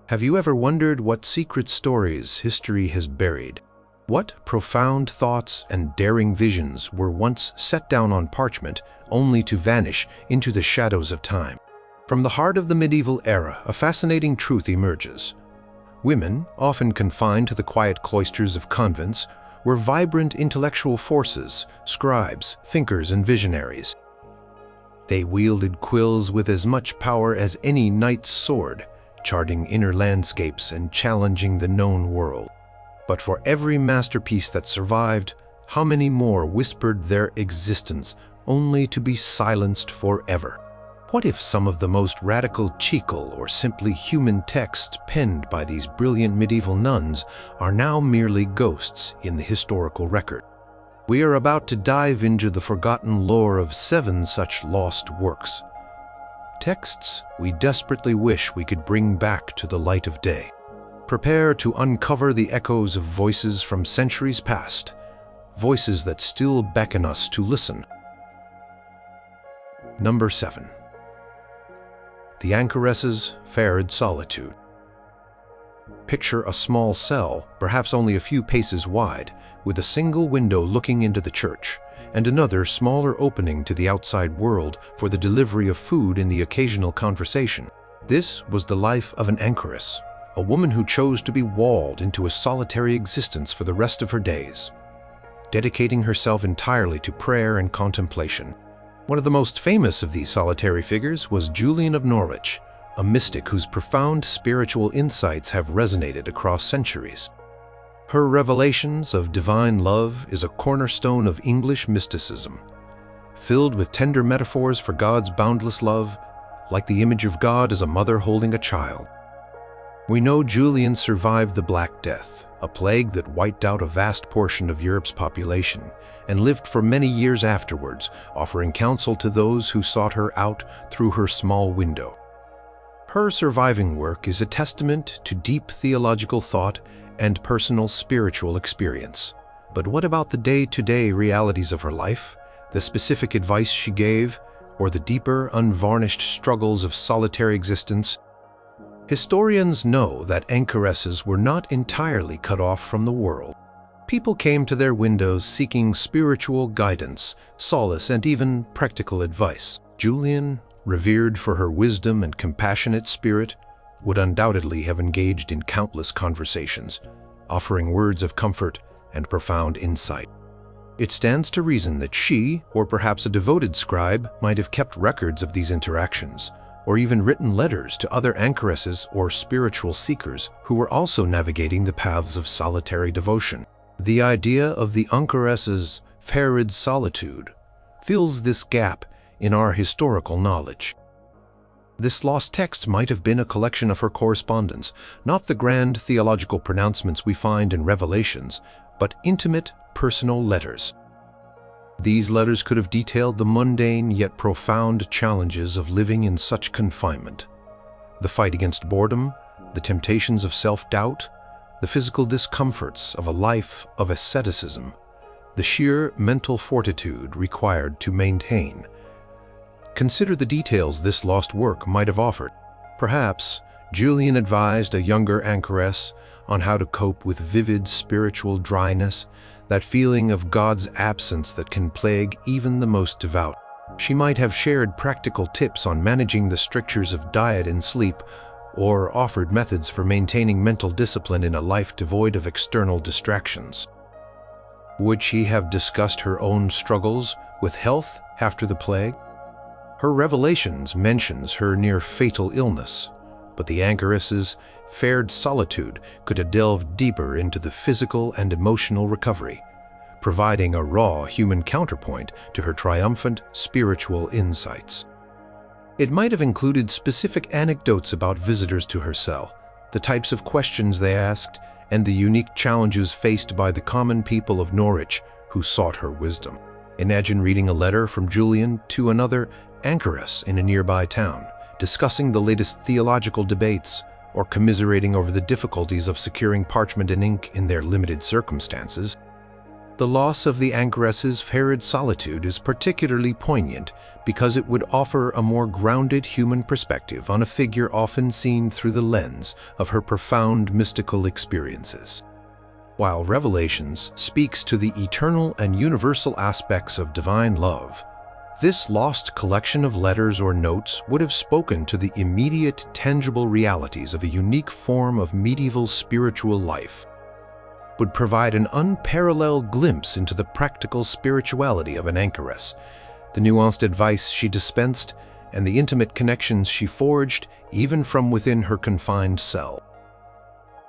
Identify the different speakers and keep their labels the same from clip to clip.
Speaker 1: Have you ever wondered what secret stories history has buried? What profound thoughts and daring visions were once set down on parchment only to vanish into the shadows of time? From the heart of the medieval era, a fascinating truth emerges. Women, often confined to the quiet cloisters of convents, were vibrant intellectual forces, scribes, thinkers, and visionaries. They wielded quills with as much power as any knight's sword, charting inner landscapes and challenging the known world. But for every masterpiece that survived, how many more whispered their existence only to be silenced forever? What if some of the most radical chical or simply human texts penned by these brilliant medieval nuns are now merely ghosts in the historical record? We are about to dive into the forgotten lore of 7 such lost works. Texts we desperately wish we could bring back to the light of day. Prepare to uncover the echoes of voices from centuries past, voices that still beckon us to listen. Number 7. The Anchoresses, Farid Solitude. Picture a small cell, perhaps only a few paces wide, with a single window looking into the church, and another smaller opening to the outside world for the delivery of food and the occasional conversation. This was the life of an Anchoress, a woman who chose to be walled into a solitary existence for the rest of her days, dedicating herself entirely to prayer and contemplation. One of the most famous of these solitary figures was Julian of Norwich, a mystic whose profound spiritual insights have resonated across centuries. Her revelations of divine love is a cornerstone of English mysticism, filled with tender metaphors for God's boundless love, like the image of God as a mother holding a child. We know Julian survived the Black Death, a plague that wiped out a vast portion of Europe's population, and lived for many years afterwards, offering counsel to those who sought her out through her small window. Her surviving work is a testament to deep theological thought and personal spiritual experience. But what about the day-to-day realities of her life, the specific advice she gave, or the deeper, unvarnished struggles of solitary existence? Historians know that Anchoresses were not entirely cut off from the world. People came to their windows seeking spiritual guidance, solace, and even practical advice. Julian, revered for her wisdom and compassionate spirit, would undoubtedly have engaged in countless conversations, offering words of comfort and profound insight. It stands to reason that she, or perhaps a devoted scribe, might have kept records of these interactions, or even written letters to other Anchoresses or spiritual seekers who were also navigating the paths of solitary devotion. The idea of the Anchoresses' Farid Solitude fills this gap in our historical knowledge. This lost text might have been a collection of her correspondence, not the grand theological pronouncements we find in Revelations, but intimate, personal letters. These letters could have detailed the mundane yet profound challenges of living in such confinement. The fight against boredom, the temptations of self-doubt, the physical discomforts of a life of asceticism, the sheer mental fortitude required to maintain. Consider the details this lost work might have offered. Perhaps Julian advised a younger Anchoress on how to cope with vivid spiritual dryness, that feeling of God's absence that can plague even the most devout. She might have shared practical tips on managing the strictures of diet and sleep, or offered methods for maintaining mental discipline in a life devoid of external distractions. Would she have discussed her own struggles with health after the plague? Her Revelations mentions her near-fatal illness, but the Anchoresses' Farid Solitude could have delved deeper into the physical and emotional recovery, providing a raw human counterpoint to her triumphant spiritual insights. It might have included specific anecdotes about visitors to her cell, the types of questions they asked, and the unique challenges faced by the common people of Norwich who sought her wisdom. Imagine reading a letter from Julian to another Anchoress in a nearby town, discussing the latest theological debates, or commiserating over the difficulties of securing parchment and ink in their limited circumstances. The loss of the Anchoresses' Farid Solitude is particularly poignant because it would offer a more grounded human perspective on a figure often seen through the lens of her profound mystical experiences. While Revelations speaks to the eternal and universal aspects of divine love, this lost collection of letters or notes would have spoken to the immediate, tangible realities of a unique form of medieval spiritual life, would provide an unparalleled glimpse into the practical spirituality of an anchoress, the nuanced advice she dispensed, and the intimate connections she forged even from within her confined cell.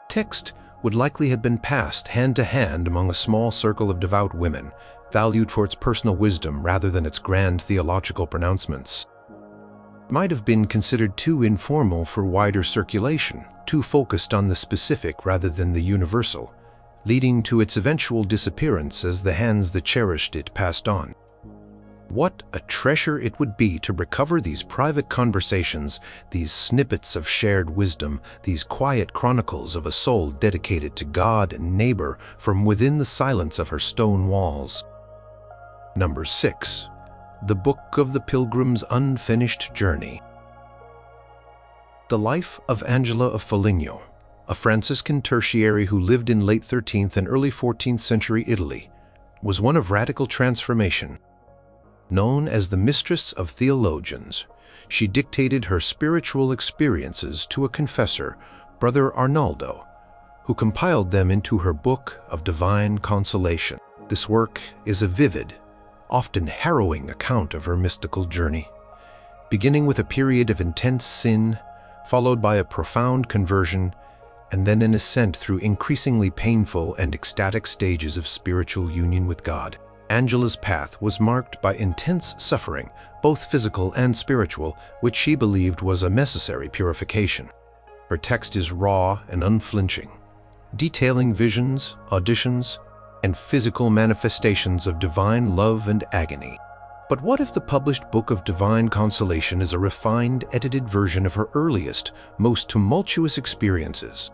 Speaker 1: Text would likely have been passed hand to hand among a small circle of devout women, valued for its personal wisdom rather than its grand theological pronouncements. It might have been considered too informal for wider circulation, too focused on the specific rather than the universal, leading to its eventual disappearance as the hands that cherished it passed on. What a treasure it would be to recover these private conversations, these snippets of shared wisdom, these quiet chronicles of a soul dedicated to God and neighbor from within the silence of her stone walls. Number 6. The Book of the Pilgrim's Unfinished Journey. The life of Angela of Foligno, a Franciscan tertiary who lived in late 13th and early 14th century Italy, was one of radical transformation. Known as the mistress of theologians, she dictated her spiritual experiences to a confessor, Brother Arnaldo, who compiled them into her Book of Divine Consolation. This work is a vivid, often harrowing account of her mystical journey, beginning with a period of intense sin, followed by a profound conversion, and then an ascent through increasingly painful and ecstatic stages of spiritual union with God. Angela's path was marked by intense suffering, both physical and spiritual, which she believed was a necessary purification. Her text is raw and unflinching, detailing visions, auditions, and physical manifestations of divine love and agony. But what if the published Book of Divine Consolation is a refined, edited version of her earliest, most tumultuous experiences?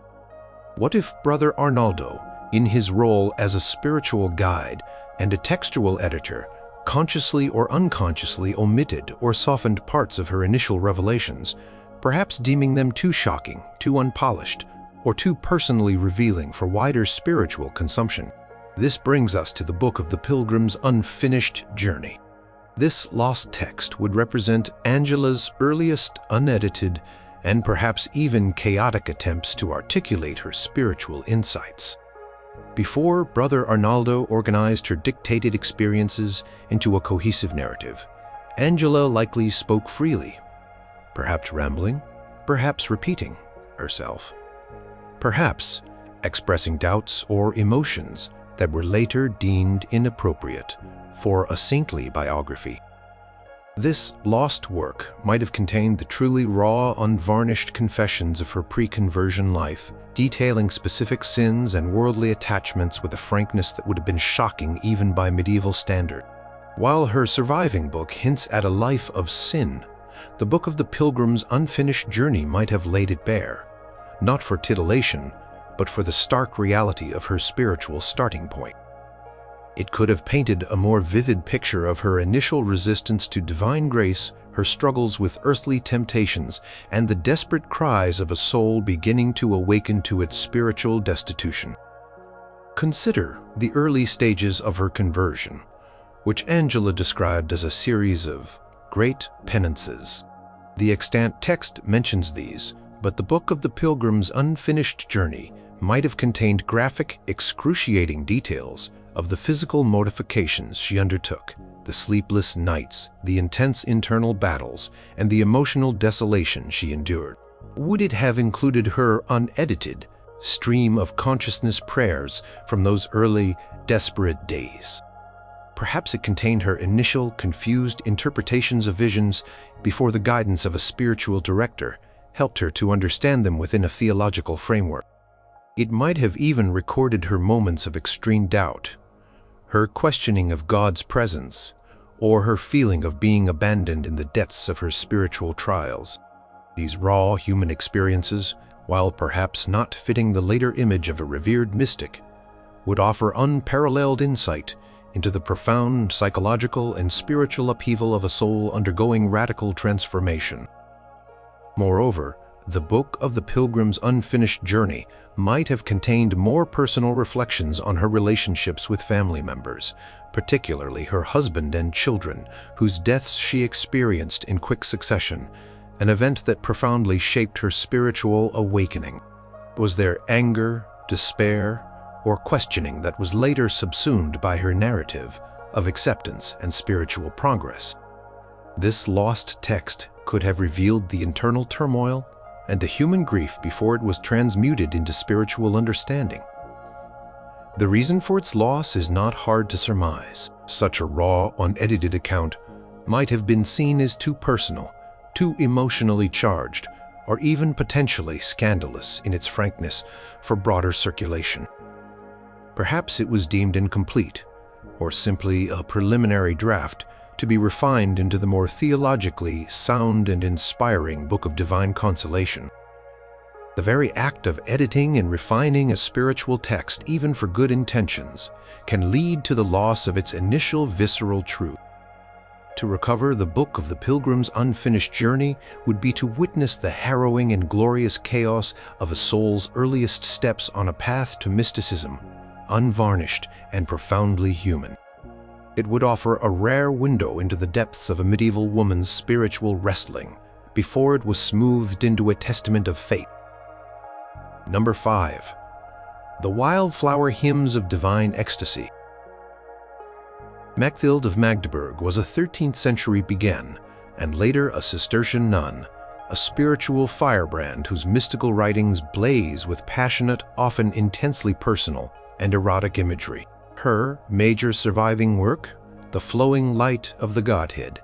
Speaker 1: What if Brother Arnaldo, in his role as a spiritual guide and a textual editor, consciously or unconsciously omitted or softened parts of her initial revelations, perhaps deeming them too shocking, too unpolished, or too personally revealing for wider spiritual consumption? This brings us to the Book of the Pilgrim's Unfinished Journey. This lost text would represent Angela's earliest unedited and perhaps even chaotic attempts to articulate her spiritual insights. Before Brother Arnaldo organized her dictated experiences into a cohesive narrative, Angela likely spoke freely, perhaps rambling, perhaps repeating herself, perhaps expressing doubts or emotions that were later deemed inappropriate for a saintly biography. This lost work might have contained the truly raw, unvarnished confessions of her pre-conversion life, detailing specific sins and worldly attachments with a frankness that would have been shocking even by medieval standard. While her surviving book hints at a life of sin, the Book of the Pilgrim's Unfinished Journey might have laid it bare, not for titillation, but for the stark reality of her spiritual starting point. It could have painted a more vivid picture of her initial resistance to divine grace, her struggles with earthly temptations, and the desperate cries of a soul beginning to awaken to its spiritual destitution. Consider the early stages of her conversion, which Angela described as a series of great penances. The extant text mentions these, but the Book of the Pilgrim's Unfinished Journey might have contained graphic, excruciating details of the physical mortifications she undertook, the sleepless nights, the intense internal battles, and the emotional desolation she endured. Would it have included her unedited stream of consciousness prayers from those early, desperate days? Perhaps it contained her initial, confused interpretations of visions before the guidance of a spiritual director helped her to understand them within a theological framework. It might have even recorded her moments of extreme doubt, her questioning of God's presence, or her feeling of being abandoned in the depths of her spiritual trials. These raw human experiences, while perhaps not fitting the later image of a revered mystic, would offer unparalleled insight into the profound psychological and spiritual upheaval of a soul undergoing radical transformation. Moreover, the book of the Pilgrim's unfinished journey might have contained more personal reflections on her relationships with family members, particularly her husband and children, whose deaths she experienced in quick succession, an event that profoundly shaped her spiritual awakening. Was there anger, despair, or questioning that was later subsumed by her narrative of acceptance and spiritual progress? This lost text could have revealed the internal turmoil and the human grief before it was transmuted into spiritual understanding. The reason for its loss is not hard to surmise. Such a raw, unedited account might have been seen as too personal, too emotionally charged, or even potentially scandalous in its frankness for broader circulation. Perhaps it was deemed incomplete, or simply a preliminary draft to be refined into the more theologically sound and inspiring Book of Divine Consolation. The very act of editing and refining a spiritual text, even for good intentions, can lead to the loss of its initial visceral truth. To recover the book of the Pilgrim's unfinished journey would be to witness the harrowing and glorious chaos of a soul's earliest steps on a path to mysticism, unvarnished and profoundly human. It would offer a rare window into the depths of a medieval woman's spiritual wrestling before it was smoothed into a testament of faith. Number 5. The Wildflower Hymns of Divine Ecstasy. Machthild of Magdeburg was a 13th century Begane, and later a Cistercian nun, a spiritual firebrand whose mystical writings blaze with passionate, often intensely personal, and erotic imagery. Her major surviving work, The Flowing Light of the Godhead,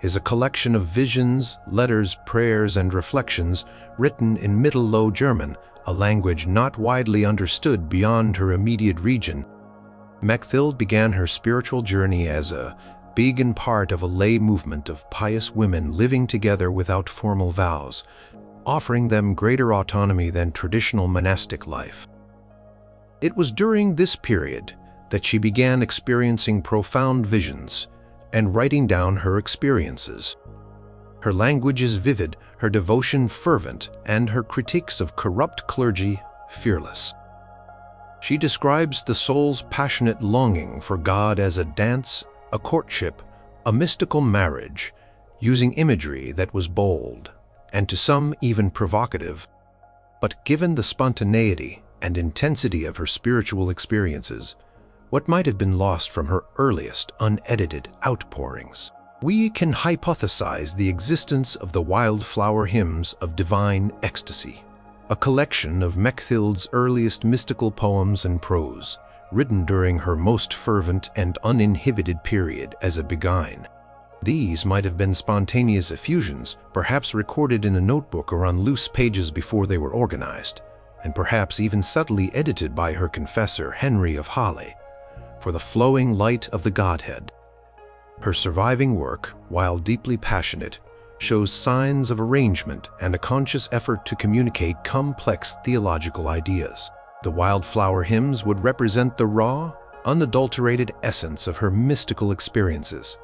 Speaker 1: is a collection of visions, letters, prayers, and reflections written in Middle Low German, a language not widely understood beyond her immediate region. Machthild began her spiritual journey as a beacon part of a lay movement of pious women living together without formal vows, offering them greater autonomy than traditional monastic life. It was during this period that she began experiencing profound visions and writing down her experiences. Her language is vivid, her devotion fervent, and her critiques of corrupt clergy fearless. She describes the soul's passionate longing for God as a dance, a courtship, a mystical marriage, using imagery that was bold, and to some even provocative. But given the spontaneity and intensity of her spiritual experiences, what might have been lost from her earliest, unedited outpourings? We can hypothesize the existence of the Wildflower Hymns of Divine Ecstasy, a collection of Mechthild's earliest mystical poems and prose, written during her most fervent and uninhibited period as a Begane. These might have been spontaneous effusions, perhaps recorded in a notebook or on loose pages before they were organized, and perhaps even subtly edited by her confessor Henry of Halle, for the flowing light of the Godhead. Her surviving work, while deeply passionate, shows signs of arrangement and a conscious effort to communicate complex theological ideas. The Wildflower Hymns would represent the raw, unadulterated essence of her mystical experiences,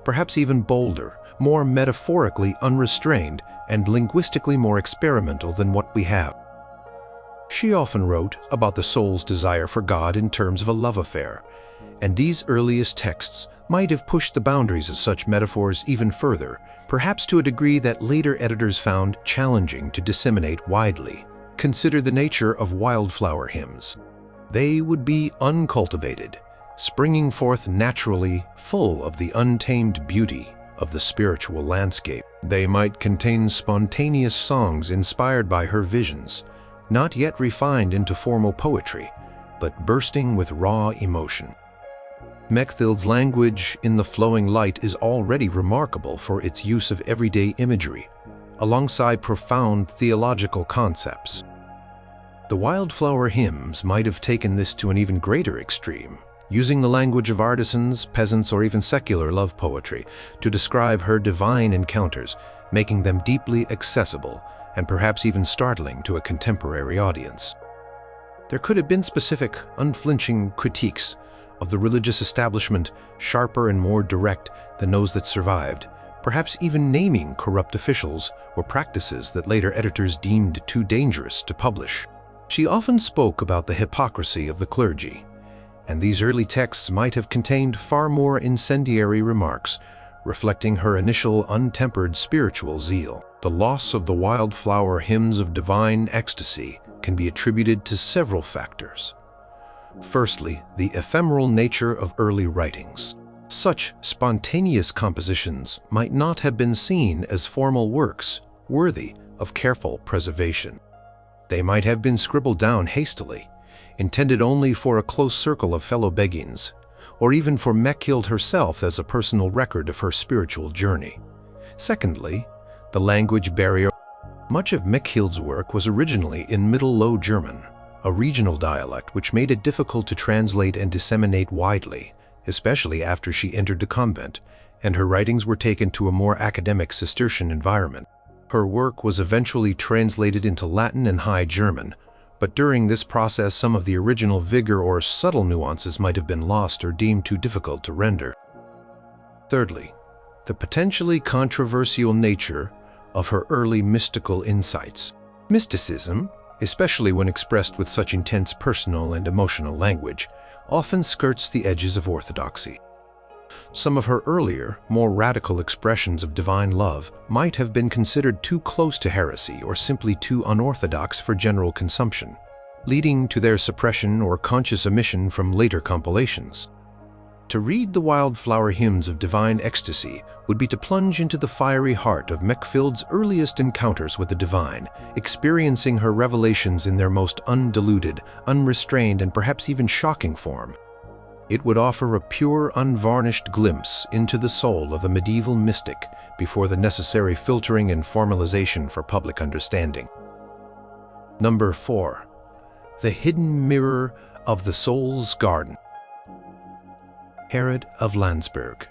Speaker 1: perhaps even bolder, more metaphorically unrestrained, and linguistically more experimental than what we have. She often wrote about the soul's desire for God in terms of a love affair, and these earliest texts might have pushed the boundaries of such metaphors even further, perhaps to a degree that later editors found challenging to disseminate widely. Consider the nature of Wildflower Hymns. They would be uncultivated, springing forth naturally, full of the untamed beauty of the spiritual landscape. They might contain spontaneous songs inspired by her visions, not yet refined into formal poetry, but bursting with raw emotion. Mechthild's language in The Flowing Light is already remarkable for its use of everyday imagery, alongside profound theological concepts. The Wildflower Hymns might have taken this to an even greater extreme, using the language of artisans, peasants, or even secular love poetry to describe her divine encounters, making them deeply accessible and perhaps even startling to a contemporary audience. There could have been specific, unflinching critiques of the religious establishment, sharper and more direct than those that survived, perhaps even naming corrupt officials or practices that later editors deemed too dangerous to publish. She often spoke about the hypocrisy of the clergy, and these early texts might have contained far more incendiary remarks, reflecting her initial untempered spiritual zeal. The loss of the Wildflower hymns of divine ecstasy can be attributed to several factors. Firstly, the ephemeral nature of early writings. Such spontaneous compositions might not have been seen as formal works worthy of careful preservation. They might have been scribbled down hastily, intended only for a close circle of fellow beguines, or even for Mechthild herself as a personal record of her spiritual journey. Secondly, the language barrier. Much of Mechthild's work was originally in Middle Low German, a regional dialect which made it difficult to translate and disseminate widely, especially after she entered the convent, and her writings were taken to a more academic Cistercian environment. Her work was eventually translated into Latin and High German, but during this process some of the original vigor or subtle nuances might have been lost or deemed too difficult to render. Thirdly, the potentially controversial nature of her early mystical insights. Mysticism, especially when expressed with such intense personal and emotional language, often skirts the edges of orthodoxy. Some of her earlier, more radical expressions of divine love might have been considered too close to heresy or simply too unorthodox for general consumption, leading to their suppression or conscious omission from later compilations. To read the Wildflower hymns of divine ecstasy would be to plunge into the fiery heart of Mechthild's earliest encounters with the divine, experiencing her revelations in their most undiluted, unrestrained, and perhaps even shocking form. It would offer a pure, unvarnished glimpse into the soul of the medieval mystic before the necessary filtering and formalization for public understanding. Number 4. The Hidden Mirror of the Soul's Garden. Farid of Landsberg,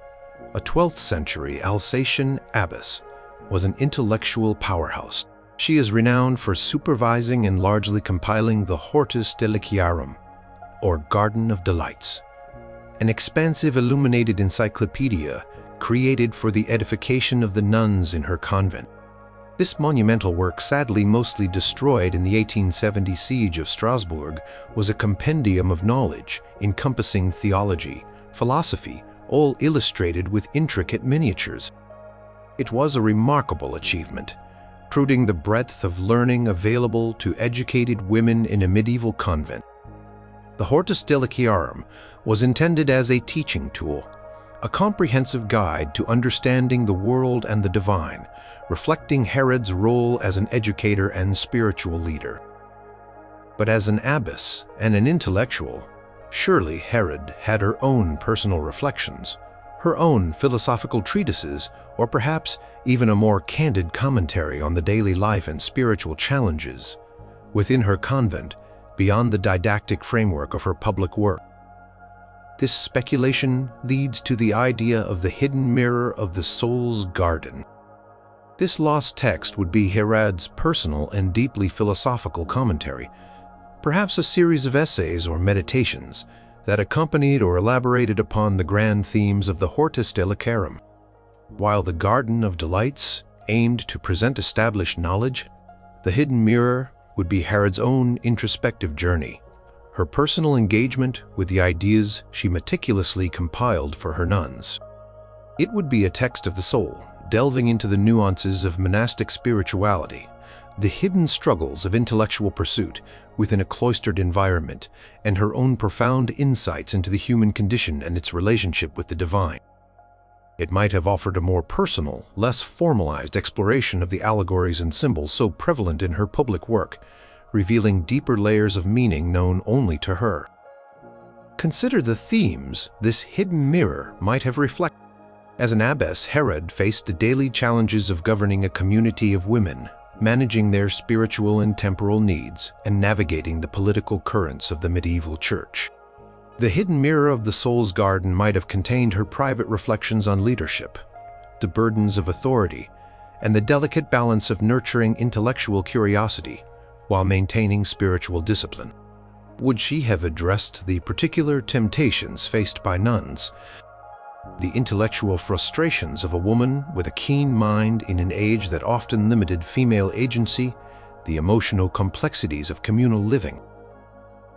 Speaker 1: a 12th century Alsatian abbess, was an intellectual powerhouse. She is renowned for supervising and largely compiling the Hortus Deliciarum, or Garden of Delights, an expansive illuminated encyclopedia created for the edification of the nuns in her convent. This monumental work, sadly mostly destroyed in the 1870 siege of Strasbourg, was a compendium of knowledge encompassing theology, philosophy, all illustrated with intricate miniatures. It was a remarkable achievement, proving the breadth of learning available to educated women in a medieval convent. The Hortus Deliciarum was intended as a teaching tool, a comprehensive guide to understanding the world and the divine, reflecting Farid's role as an educator and spiritual leader. But as an abbess and an intellectual, surely Farid had her own personal reflections, her own philosophical treatises, or perhaps even a more candid commentary on the daily life and spiritual challenges within her convent, beyond the didactic framework of her public work. This speculation leads to the idea of the hidden mirror of the soul's garden. This lost text would be Farid's personal and deeply philosophical commentary, perhaps a series of essays or meditations that accompanied or elaborated upon the grand themes of the Hortus Deliciarum. While the Garden of Delights aimed to present established knowledge, the hidden mirror would be Farid's own introspective journey, her personal engagement with the ideas she meticulously compiled for her nuns. It would be a text of the soul, delving into the nuances of monastic spirituality, the hidden struggles of intellectual pursuit within a cloistered environment, and her own profound insights into the human condition and its relationship with the divine. It might have offered a more personal, less formalized exploration of the allegories and symbols so prevalent in her public work, revealing deeper layers of meaning known only to her. Consider the themes this hidden mirror might have reflected. As an abbess, Farid faced the daily challenges of governing a community of women, managing their spiritual and temporal needs, and navigating the political currents of the medieval church. The hidden mirror of the soul's garden might have contained her private reflections on leadership, the burdens of authority, and the delicate balance of nurturing intellectual curiosity while maintaining spiritual discipline. Would she have addressed the particular temptations faced by nuns, the intellectual frustrations of a woman with a keen mind in an age that often limited female agency, the emotional complexities of communal living?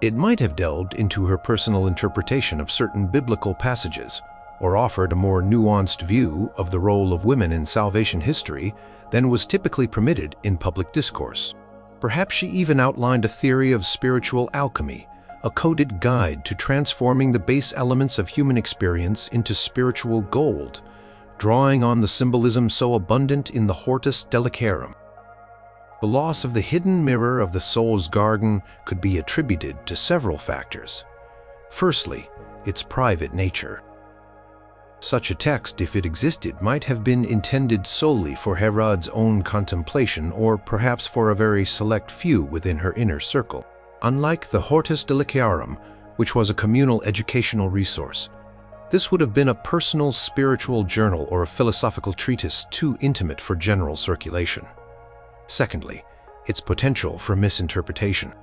Speaker 1: It might have delved into her personal interpretation of certain biblical passages, or offered a more nuanced view of the role of women in salvation history than was typically permitted in public discourse. Perhaps she even outlined a theory of spiritual alchemy, a coded guide to transforming the base elements of human experience into spiritual gold, drawing on the symbolism so abundant in the Hortus Delicarum. The loss of the hidden mirror of the soul's garden could be attributed to several factors. Firstly, its private nature. Such a text, if it existed, might have been intended solely for Herod's own contemplation, or perhaps for a very select few within her inner circle. Unlike the Hortus Delicarum, which was a communal educational resource, this would have been a personal spiritual journal or a philosophical treatise too intimate for general circulation. Secondly, its potential for misinterpretation.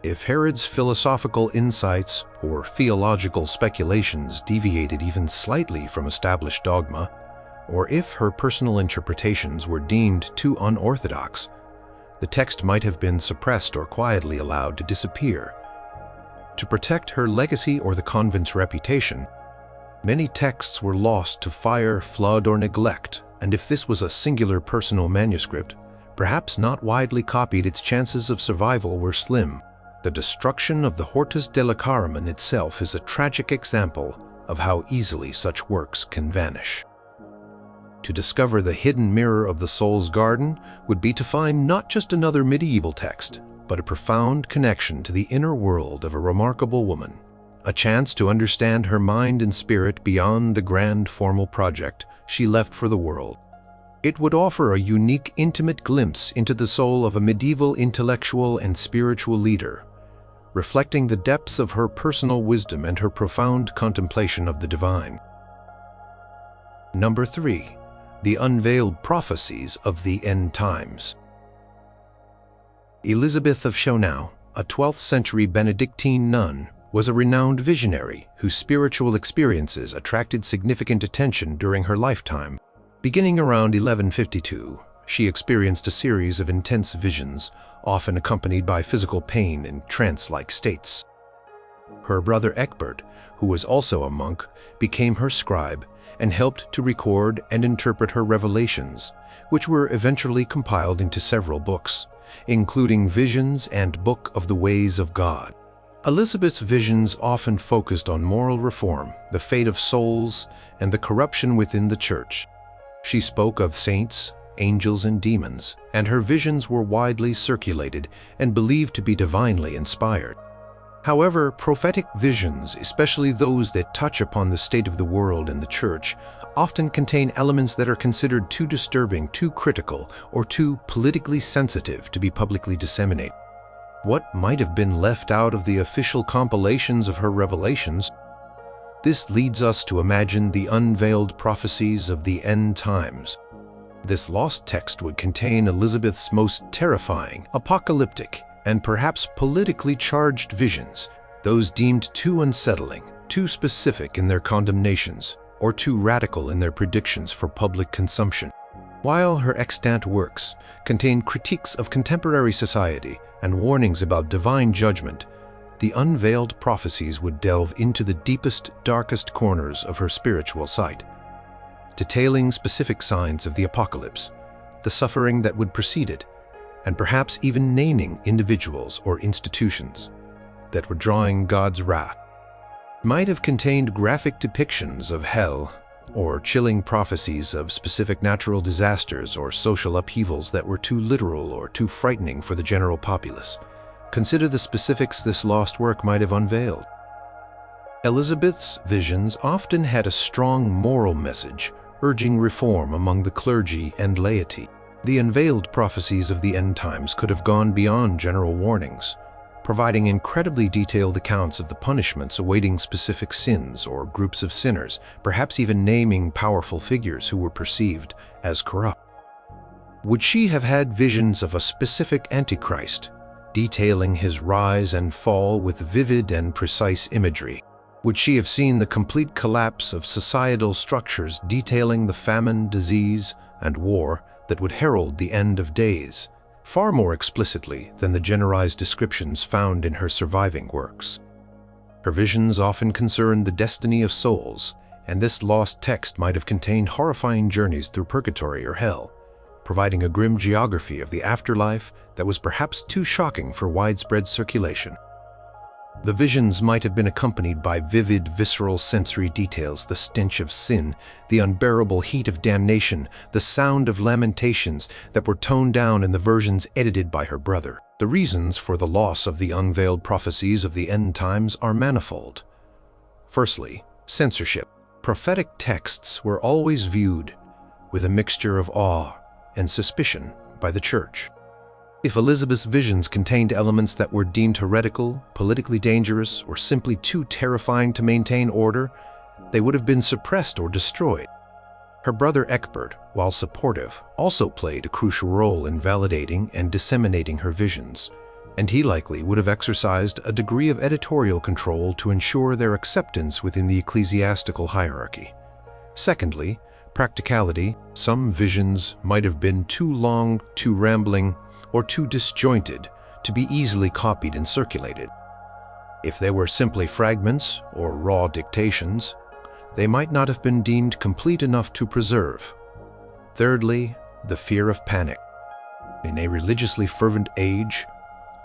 Speaker 1: If Herod's philosophical insights or theological speculations deviated even slightly from established dogma, or if her personal interpretations were deemed too unorthodox, the text might have been suppressed or quietly allowed to disappear. To protect her legacy or the convent's reputation, many texts were lost to fire, flood, or neglect, and if this was a singular personal manuscript, perhaps not widely copied, its chances of survival were slim. The destruction of the Hortus Delicarum in itself is a tragic example of how easily such works can vanish. To discover the hidden mirror of the soul's garden would be to find not just another medieval text, but a profound connection to the inner world of a remarkable woman, a chance to understand her mind and spirit beyond the grand formal project she left for the world. It would offer a unique, intimate glimpse into the soul of a medieval intellectual and spiritual leader, reflecting the depths of her personal wisdom and her profound contemplation of the divine. Number 3. The Unveiled Prophecies of the End Times. Elizabeth of Schonau, a 12th century Benedictine nun, was a renowned visionary whose spiritual experiences attracted significant attention during her lifetime. Beginning around 1152, she experienced a series of intense visions, often accompanied by physical pain and trance-like states. Her brother Ecbert, who was also a monk, became her scribe and helped to record and interpret her revelations, which were eventually compiled into several books, including Visions and Book of the Ways of God. Elizabeth's visions often focused on moral reform, the fate of souls, and the corruption within the church. She spoke of saints, angels, and demons, and her visions were widely circulated and believed to be divinely inspired. However, prophetic visions, especially those that touch upon the state of the world and the church, often contain elements that are considered too disturbing, too critical, or too politically sensitive to be publicly disseminated. What might have been left out of the official compilations of her revelations? This leads us to imagine the unveiled prophecies of the end times. This lost text would contain Elizabeth's most terrifying, apocalyptic, and perhaps politically charged visions, those deemed too unsettling, too specific in their condemnations, or too radical in their predictions for public consumption. While her extant works contain critiques of contemporary society and warnings about divine judgment, the unveiled prophecies would delve into the deepest, darkest corners of her spiritual sight, detailing specific signs of the apocalypse, the suffering that would precede it, and perhaps even naming individuals or institutions that were drawing God's wrath. Might have contained graphic depictions of hell, or chilling prophecies of specific natural disasters or social upheavals that were too literal or too frightening for the general populace. Consider the specifics this lost work might have unveiled. Elizabeth's visions often had a strong moral message, urging reform among the clergy and laity. The unveiled prophecies of the end times could have gone beyond general warnings, providing incredibly detailed accounts of the punishments awaiting specific sins or groups of sinners, perhaps even naming powerful figures who were perceived as corrupt. Would she have had visions of a specific Antichrist, detailing his rise and fall with vivid and precise imagery. Would she have seen the complete collapse of societal structures detailing the famine, disease, and war that would herald the end of days, far more explicitly than the generalized descriptions found in her surviving works? Her visions often concerned the destiny of souls, and this lost text might have contained horrifying journeys through purgatory or hell, providing a grim geography of the afterlife that was perhaps too shocking for widespread circulation. The visions might have been accompanied by vivid, visceral sensory details: the stench of sin, the unbearable heat of damnation, the sound of lamentations that were toned down in the versions edited by her brother. The reasons for the loss of the unveiled prophecies of the end times are manifold. Firstly, censorship. Prophetic texts were always viewed with a mixture of awe and suspicion by the Church. If Elizabeth's visions contained elements that were deemed heretical, politically dangerous, or simply too terrifying to maintain order, they would have been suppressed or destroyed. Her brother Egbert, while supportive, also played a crucial role in validating and disseminating her visions, and he likely would have exercised a degree of editorial control to ensure their acceptance within the ecclesiastical hierarchy. Secondly, practicality. Some visions might have been too long, too rambling, or too disjointed to be easily copied and circulated. If they were simply fragments or raw dictations, they might not have been deemed complete enough to preserve. Thirdly, the fear of panic. In a religiously fervent age,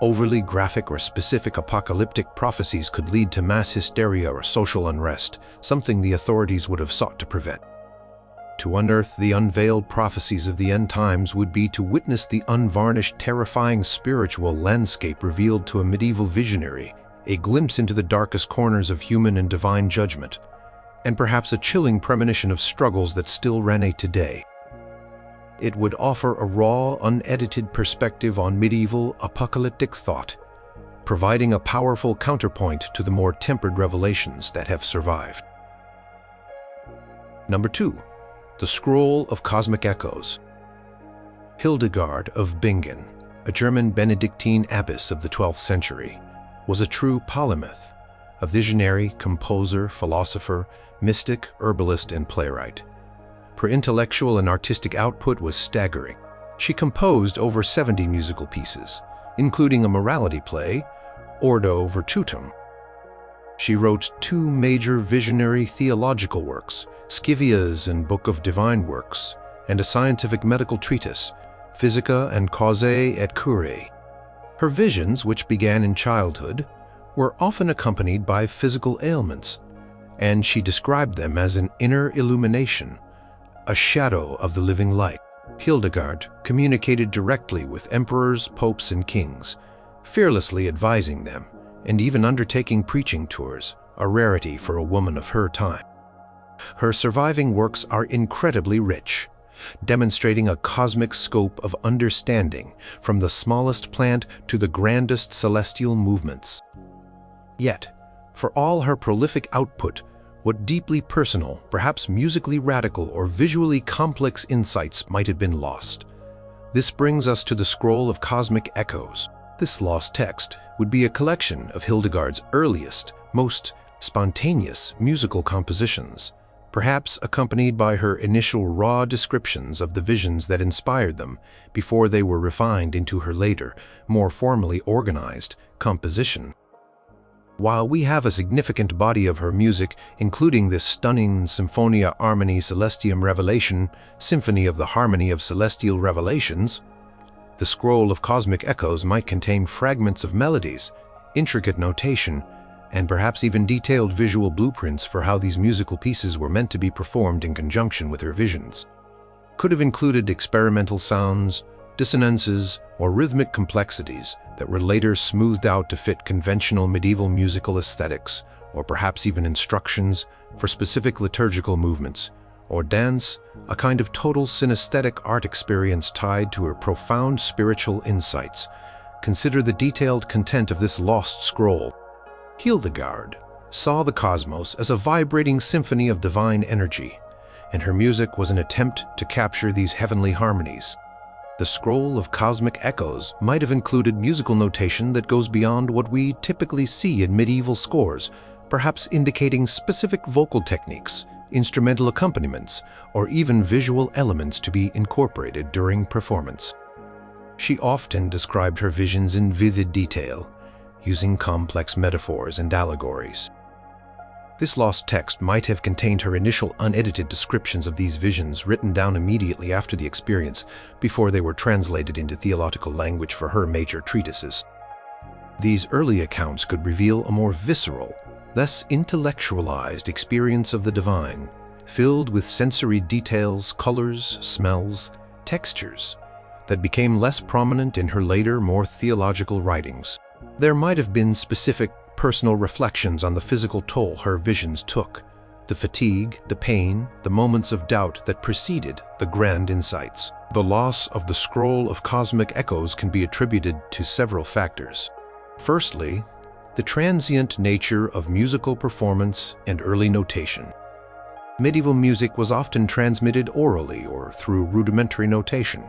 Speaker 1: overly graphic or specific apocalyptic prophecies could lead to mass hysteria or social unrest, something the authorities would have sought to prevent. To unearth the unveiled prophecies of the end times would be to witness the unvarnished, terrifying spiritual landscape revealed to a medieval visionary, a glimpse into the darkest corners of human and divine judgment, and perhaps a chilling premonition of struggles that still resonate today. It would offer a raw, unedited perspective on medieval, apocalyptic thought, providing a powerful counterpoint to the more tempered revelations that have survived. Number 2. The Scroll of Cosmic Echoes. Hildegard of Bingen, a German Benedictine abbess of the 12th century, was a true polymath, a visionary, composer, philosopher, mystic, herbalist, and playwright. Her intellectual and artistic output was staggering. She composed over 70 musical pieces, including a morality play, Ordo Virtutum. She wrote 2 major visionary theological works, Scivias and Book of Divine Works, and a scientific medical treatise, Physica and Causae et Curae. Her visions, which began in childhood, were often accompanied by physical ailments, and she described them as an inner illumination, a shadow of the living light. Hildegard communicated directly with emperors, popes, and kings, fearlessly advising them, and even undertaking preaching tours, a rarity for a woman of her time. Her surviving works are incredibly rich, demonstrating a cosmic scope of understanding from the smallest plant to the grandest celestial movements. Yet, for all her prolific output, what deeply personal, perhaps musically radical or visually complex insights might have been lost. This brings us to the Scroll of Cosmic Echoes. This lost text would be a collection of Hildegard's earliest, most spontaneous musical compositions, perhaps accompanied by her initial raw descriptions of the visions that inspired them before they were refined into her later, more formally organized composition. While we have a significant body of her music, including this stunning Symphonia Harmony Celestium Revelation, Symphony of the Harmony of Celestial Revelations, the Scroll of Cosmic Echoes might contain fragments of melodies, intricate notation, and perhaps even detailed visual blueprints for how these musical pieces were meant to be performed in conjunction with her visions. Could have included experimental sounds, dissonances, or rhythmic complexities that were later smoothed out to fit conventional medieval musical aesthetics, or perhaps even instructions for specific liturgical movements, or dance, a kind of total synesthetic art experience tied to her profound spiritual insights. Consider the detailed content of this lost scroll. Hildegard saw the cosmos as a vibrating symphony of divine energy, and her music was an attempt to capture these heavenly harmonies. The scroll of cosmic echoes might have included musical notation that goes beyond what we typically see in medieval scores, perhaps indicating specific vocal techniques, instrumental accompaniments, or even visual elements to be incorporated during performance. She often described her visions in vivid detail, using complex metaphors and allegories. This lost text might have contained her initial unedited descriptions of these visions written down immediately after the experience before they were translated into theological language for her major treatises. These early accounts could reveal a more visceral, less intellectualized experience of the divine, filled with sensory details, colors, smells, textures, that became less prominent in her later, more theological writings. There might have been specific personal reflections on the physical toll her visions took, the fatigue, the pain, the moments of doubt that preceded the grand insights. The loss of the scroll of cosmic echoes can be attributed to several factors. Firstly, the transient nature of musical performance and early notation. Medieval music was often transmitted orally or through rudimentary notation,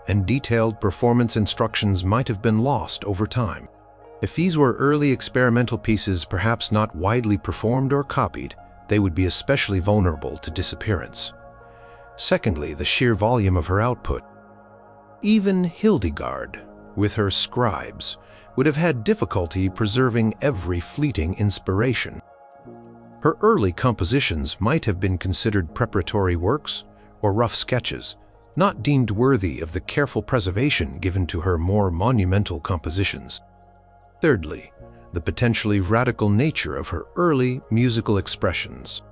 Speaker 1: and detailed performance instructions might have been lost over time. If these were early experimental pieces, perhaps not widely performed or copied, they would be especially vulnerable to disappearance. Secondly, the sheer volume of her output. Even Hildegard, with her scribes, would have had difficulty preserving every fleeting inspiration. Her early compositions might have been considered preparatory works or rough sketches, not deemed worthy of the careful preservation given to her more monumental compositions. Thirdly, the potentially radical nature of her early musical expressions.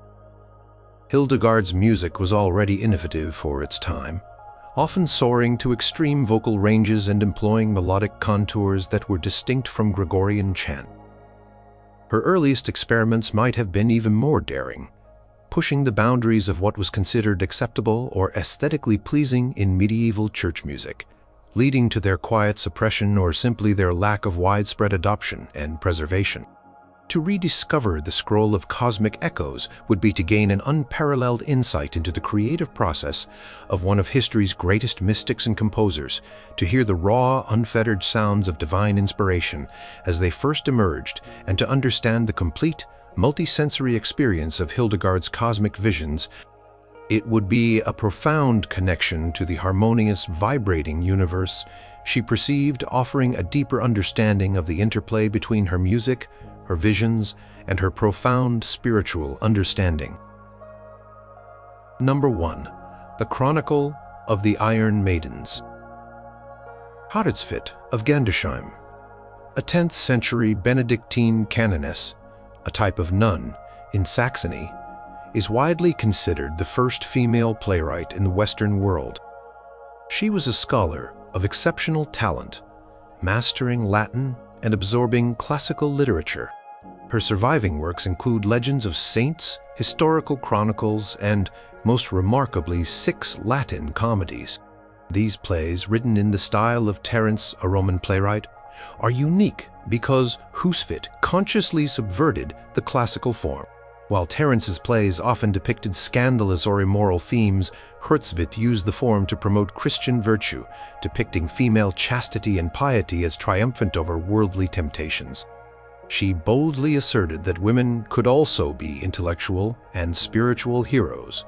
Speaker 1: Hildegard's music was already innovative for its time, often soaring to extreme vocal ranges and employing melodic contours that were distinct from Gregorian chant. Her earliest experiments might have been even more daring, pushing the boundaries of what was considered acceptable or aesthetically pleasing in medieval church music, leading to their quiet suppression or simply their lack of widespread adoption and preservation. To rediscover the scroll of cosmic echoes would be to gain an unparalleled insight into the creative process of one of history's greatest mystics and composers, to hear the raw, unfettered sounds of divine inspiration as they first emerged, and to understand the complete, multisensory experience of Hildegard's cosmic visions. It would be a profound connection to the harmonious, vibrating universe she perceived, offering a deeper understanding of the interplay between her music, her visions, and her profound spiritual understanding. Number 1. The Chronicle of the Iron Maidens. Hrodesvit of Gandersheim, a 10th century Benedictine canoness, a type of nun in Saxony, is widely considered the first female playwright in the Western world. She was a scholar of exceptional talent, mastering Latin and absorbing classical literature. Her surviving works include legends of saints, historical chronicles, and, most remarkably, 6 Latin comedies. These plays, written in the style of Terence, a Roman playwright, are unique because Hrodesvit consciously subverted the classical form. While Terence's plays often depicted scandalous or immoral themes, Hrodesvit used the form to promote Christian virtue, depicting female chastity and piety as triumphant over worldly temptations. She boldly asserted that women could also be intellectual and spiritual heroes,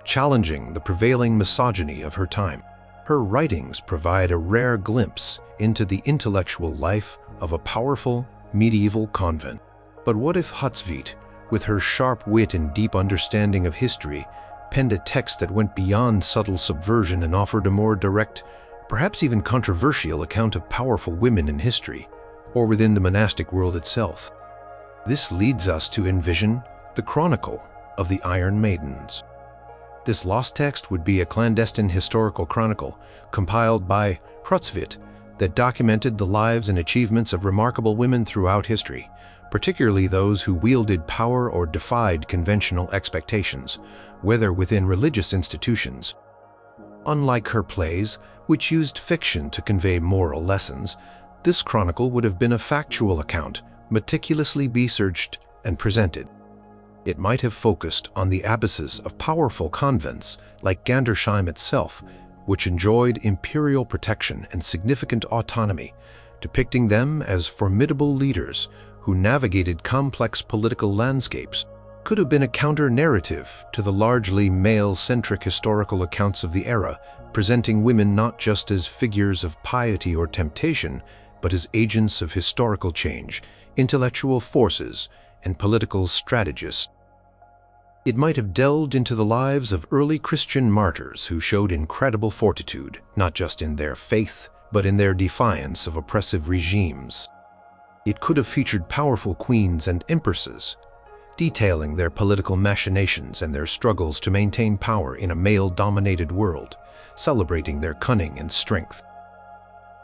Speaker 1: challenging the prevailing misogyny of her time. Her writings provide a rare glimpse into the intellectual life of a powerful medieval convent. But what if Hrodesvit, with her sharp wit and deep understanding of history, penned a text that went beyond subtle subversion and offered a more direct, perhaps even controversial account of powerful women in history, or within the monastic world itself? This leads us to envision the Chronicle of the Iron Maidens. This lost text would be a clandestine historical chronicle compiled by Hrodesvit that documented the lives and achievements of remarkable women throughout history, particularly those who wielded power or defied conventional expectations, whether within religious institutions. Unlike her plays, which used fiction to convey moral lessons, this chronicle would have been a factual account, meticulously researched and presented. It might have focused on the abbesses of powerful convents like Gandersheim itself, which enjoyed imperial protection and significant autonomy, depicting them as formidable leaders who navigated complex political landscapes, could have been a counter-narrative to the largely male-centric historical accounts of the era, presenting women not just as figures of piety or temptation, but as agents of historical change, intellectual forces, and political strategists. It might have delved into the lives of early Christian martyrs who showed incredible fortitude, not just in their faith, but in their defiance of oppressive regimes. It could have featured powerful queens and empresses, detailing their political machinations and their struggles to maintain power in a male-dominated world, celebrating their cunning and strength.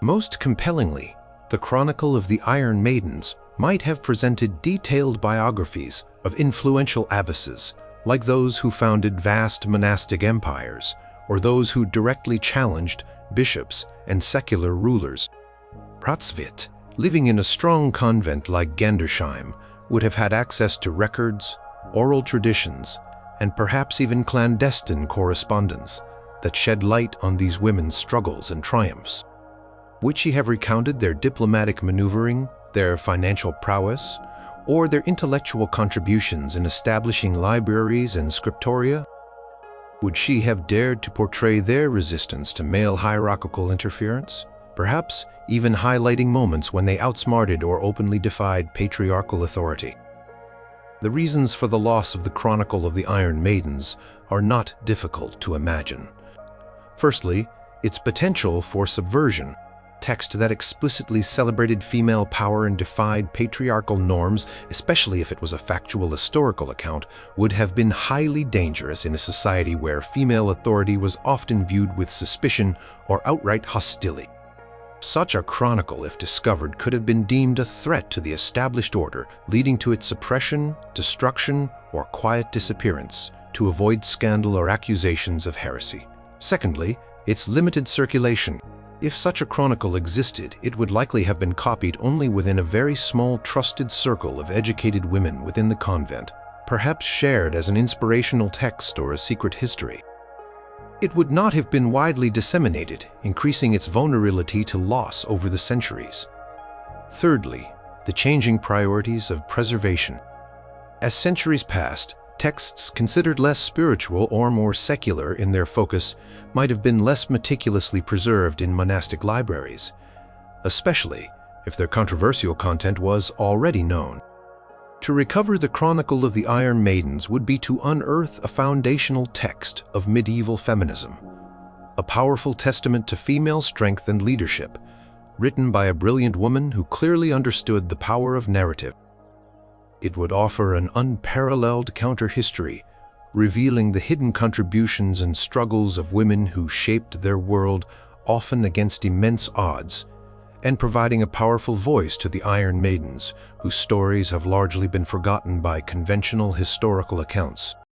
Speaker 1: Most compellingly, the Chronicle of the Iron Maidens might have presented detailed biographies of influential abbesses, like those who founded vast monastic empires, or those who directly challenged bishops and secular rulers. Ratsvit, living in a strong convent like Gandersheim, would have had access to records, oral traditions, and perhaps even clandestine correspondence that shed light on these women's struggles and triumphs. Would she have recounted their diplomatic maneuvering, their financial prowess, or their intellectual contributions in establishing libraries and scriptoria? Would she have dared to portray their resistance to male hierarchical interference, perhaps even highlighting moments when they outsmarted or openly defied patriarchal authority? The reasons for the loss of the Chronicle of the Iron Maidens are not difficult to imagine. Firstly, its potential for subversion. Text that explicitly celebrated female power and defied patriarchal norms, especially if it was a factual historical account, would have been highly dangerous in a society where female authority was often viewed with suspicion or outright hostility. Such a chronicle, if discovered, could have been deemed a threat to the established order, leading to its suppression, destruction, or quiet disappearance, to avoid scandal or accusations of heresy. Secondly, its limited circulation. If such a chronicle existed, it would likely have been copied only within a very small trusted circle of educated women within the convent, perhaps shared as an inspirational text or a secret history. It would not have been widely disseminated, increasing its vulnerability to loss over the centuries. Thirdly, the changing priorities of preservation. As centuries passed, texts considered less spiritual or more secular in their focus might have been less meticulously preserved in monastic libraries, especially if their controversial content was already known. To recover the Chronicle of the Iron Maidens would be to unearth a foundational text of medieval feminism, a powerful testament to female strength and leadership, written by a brilliant woman who clearly understood the power of narrative. It would offer an unparalleled counter-history, revealing the hidden contributions and struggles of women who shaped their world, often against immense odds, and providing a powerful voice to the Iron Maidens, whose stories have largely been forgotten by conventional historical accounts.